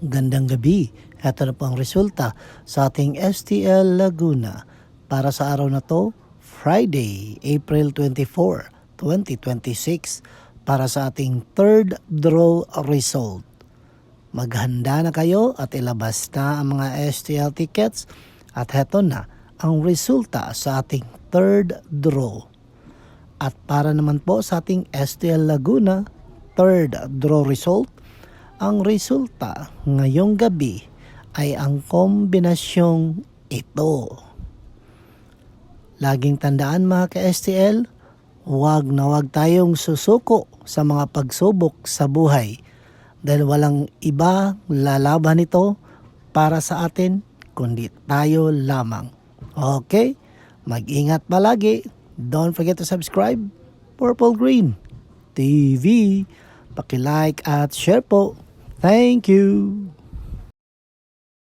Gandang gabi. Ito na po ang resulta sa ating STL Laguna para sa araw na to, Friday, April 24, 2026 para sa ating third draw result. Maghanda na kayo at ilabas na ang mga STL tickets at heto na ang resulta sa ating third draw. At para naman po sa ating STL Laguna third draw result, ang resulta ngayong gabi ay ang kombinasyong ito. Laging tandaan mga ka-STL, huwag na huwag tayong susuko sa mga pagsubok sa buhay dahil walang iba lalaban ito para sa atin kundi tayo lamang. Okay? Mag-ingat palagi. Don't forget to subscribe. Purple Green TV. Paki-like at share po. Thank you.